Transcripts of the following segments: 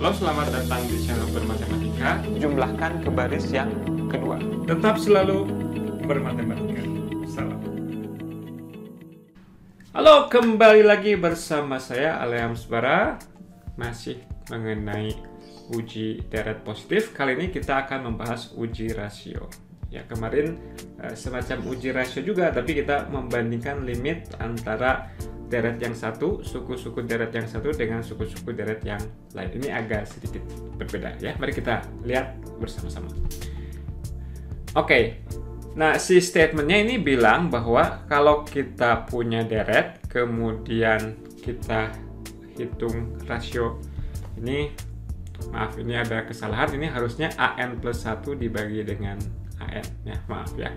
Halo, selamat datang di channel Bermatematika. Jumlahkan ke baris yang kedua. Tetap selalu bermatematika. Salam. Halo, kembali lagi bersama saya Aleam Subara. Masih mengenai uji deret positif. Kali ini kita akan membahas uji rasio. Ya, kemarin semacam uji rasio juga, tapi kita membandingkan limit antara deret yang satu, suku-suku deret yang satu dengan suku-suku deret yang lain. Ini agak sedikit berbeda ya. Mari kita lihat bersama-sama. Oke, nah si statementnya ini bilang bahwa kalau kita punya deret, kemudian kita hitung rasio ini, maaf ini ada kesalahan, ini harusnya AN plus 1 dibagi dengan AN ya, maaf ya.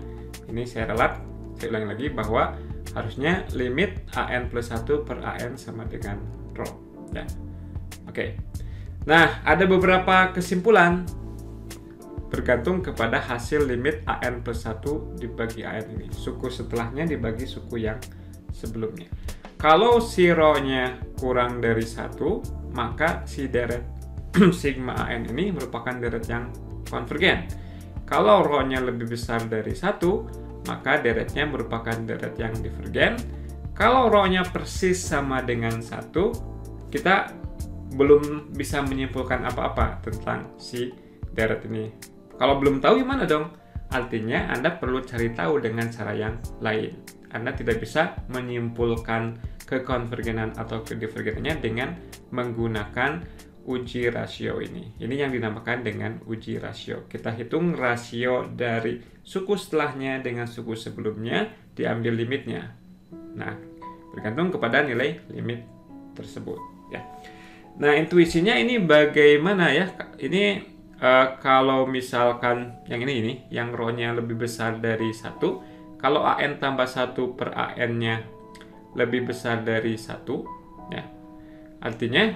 Ini saya ralat, saya ulangi lagi bahwa harusnya limit AN plus 1 per AN sama dengan rho ya. Oke. Nah, ada beberapa kesimpulan bergantung kepada hasil limit AN plus 1 dibagi AN ini. Suku setelahnya dibagi suku yang sebelumnya. Kalau si rho-nya kurang dari 1, maka si deret sigma AN ini merupakan deret yang konvergen. Kalau rho-nya lebih besar dari 1, maka deretnya merupakan deret yang divergen. Kalau rho-nya persis sama dengan 1, kita belum bisa menyimpulkan apa-apa tentang si deret ini. Kalau belum tahu gimana dong? Artinya Anda perlu cari tahu dengan cara yang lain. Anda tidak bisa menyimpulkan kekonvergenan atau kedivergenannya dengan menggunakan uji rasio ini. Ini yang dinamakan dengan uji rasio. Kita hitung rasio dari suku setelahnya dengan suku sebelumnya, diambil limitnya. Nah, bergantung kepada nilai limit tersebut ya. Nah, intuisinya ini bagaimana ya? Ini kalau misalkan yang ini yang rho-nya lebih besar dari 1, kalau AN tambah 1 per AN-nya lebih besar dari 1 ya. Artinya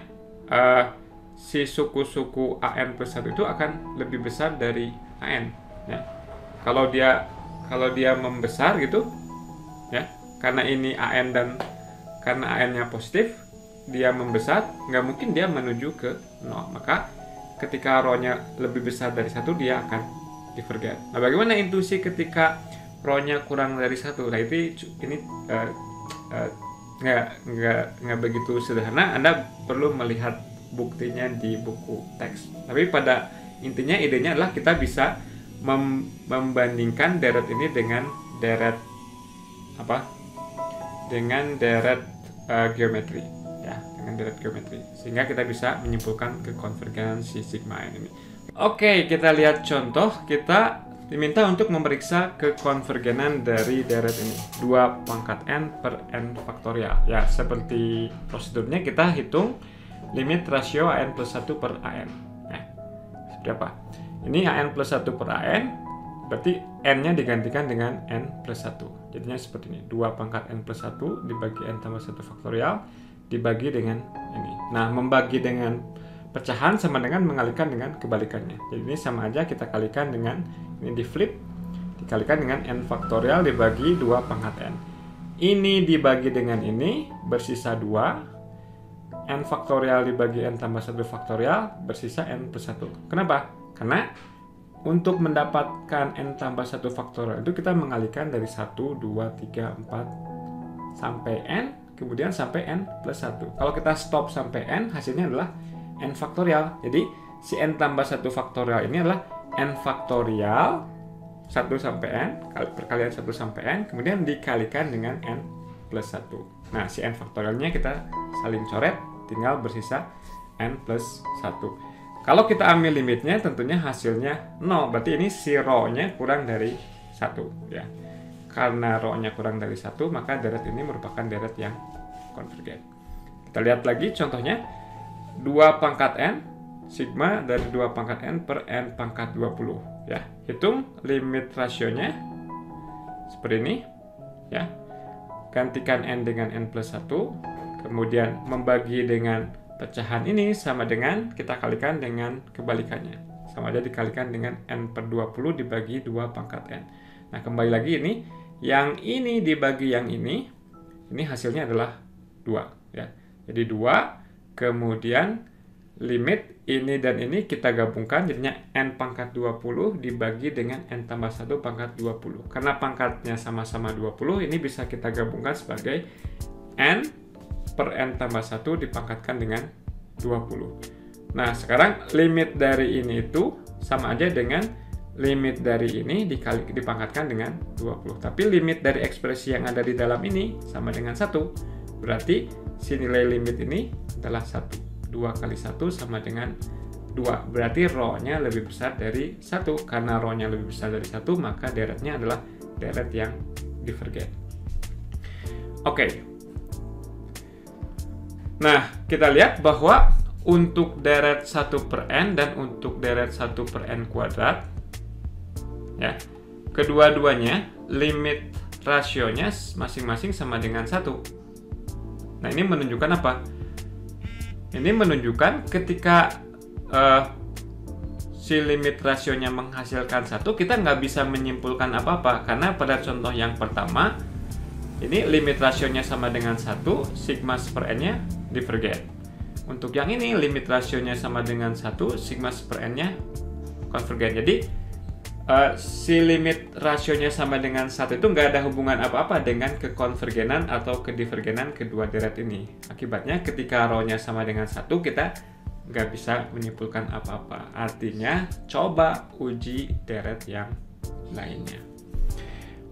si suku-suku AN plus 1 itu akan lebih besar dari AN ya. Kalau dia membesar gitu ya, karena ini AN dan karena AN-nya positif, dia membesar, nggak mungkin dia menuju ke 0. Maka ketika rho-nya lebih besar dari 1, dia akan divergen. Nah, bagaimana intuisi ketika rho-nya kurang dari 1? Nah, ini nggak begitu sederhana. Anda perlu melihat buktinya di buku teks. Tapi pada intinya idenya adalah kita bisa membandingkan deret ini dengan deret apa? Dengan deret geometri ya, dengan deret geometri. Sehingga kita bisa menyimpulkan kekonvergenan si sigma n ini. Oke, kita lihat contoh. Kita diminta untuk memeriksa kekonvergenan dari deret ini 2 pangkat n per n faktorial. Ya, seperti prosedurnya kita hitung limit rasio AN plus 1 per AN. Nah, seperti apa? Ini AN plus 1 per AN, berarti N-nya digantikan dengan N plus 1. Jadinya seperti ini. 2 pangkat N plus 1 dibagi N tambah 1 faktorial, dibagi dengan ini. Nah, membagi dengan pecahan sama dengan mengalihkan dengan kebalikannya. Jadi ini sama aja, kita kalikan dengan, ini di flip, dikalikan dengan N faktorial dibagi 2 pangkat N. Ini dibagi dengan ini, bersisa 2. N faktorial dibagi N tambah 1 faktorial, bersisa N plus 1. Kenapa? Karena untuk mendapatkan N tambah 1 faktorial itu kita mengalihkan dari 1, 2, 3, 4 sampai N, kemudian sampai N plus 1. Kalau kita stop sampai N, hasilnya adalah N faktorial. Jadi si N tambah 1 faktorial ini adalah N faktorial 1 sampai N, perkalian 1 sampai N, kemudian dikalikan dengan N plus 1. Nah, si N faktorialnya kita saling coret, tinggal bersisa N plus 1. Kalau kita ambil limitnya, tentunya hasilnya 0. Berarti ini si rho-nya kurang dari 1 ya. Karena rho-nya kurang dari 1, maka deret ini merupakan deret yang konvergen. Kita lihat lagi contohnya. 2 pangkat N, sigma dari 2 pangkat N per N pangkat 20 ya. Hitung limit rasionya seperti ini ya. Gantikan N dengan N plus 1, kemudian membagi dengan pecahan ini sama dengan kita kalikan dengan kebalikannya. Sama aja dikalikan dengan N per 20 dibagi 2 pangkat N. Nah, kembali lagi ini, yang ini dibagi yang ini hasilnya adalah 2 ya. Jadi 2, kemudian limit ini dan ini kita gabungkan jadinya N pangkat 20 dibagi dengan N tambah 1 pangkat 20. Karena pangkatnya sama-sama 20, ini bisa kita gabungkan sebagai N per N tambah 1 dipangkatkan dengan 20. Nah, sekarang limit dari ini itu sama aja dengan limit dari ini dipangkatkan dengan 20. Tapi limit dari ekspresi yang ada di dalam ini sama dengan 1. Berarti si nilai limit ini adalah 1. 2 kali 1 sama dengan 2. Berarti rho-nya lebih besar dari 1. Karena rho-nya lebih besar dari 1, maka deretnya adalah deret yang divergen. Oke. Nah, kita lihat bahwa untuk deret 1 per N dan untuk deret 1 per N kuadrat, ya, kedua-duanya limit rasionya masing-masing sama dengan 1. Nah, ini menunjukkan apa? Ini menunjukkan ketika si limit rasionya menghasilkan 1, kita nggak bisa menyimpulkan apa-apa. Karena pada contoh yang pertama, ini limit rasionya sama dengan 1, sigma per N-nya divergen. Untuk yang ini, limit rasionya sama dengan 1, sigma per N-nya konvergen. Jadi, si limit rasionya sama dengan 1 itu nggak ada hubungan apa-apa dengan kekonvergenan atau kedivergenan kedua deret ini. Akibatnya ketika rho-nya sama dengan 1, kita nggak bisa menyimpulkan apa-apa. Artinya, coba uji deret yang lainnya.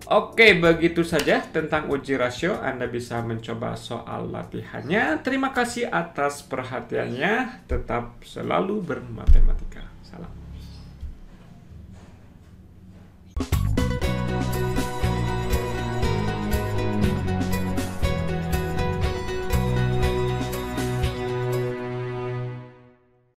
Oke, begitu saja tentang uji rasio. Anda bisa mencoba soal latihannya. Terima kasih atas perhatiannya. Tetap selalu bermatematika. Salam.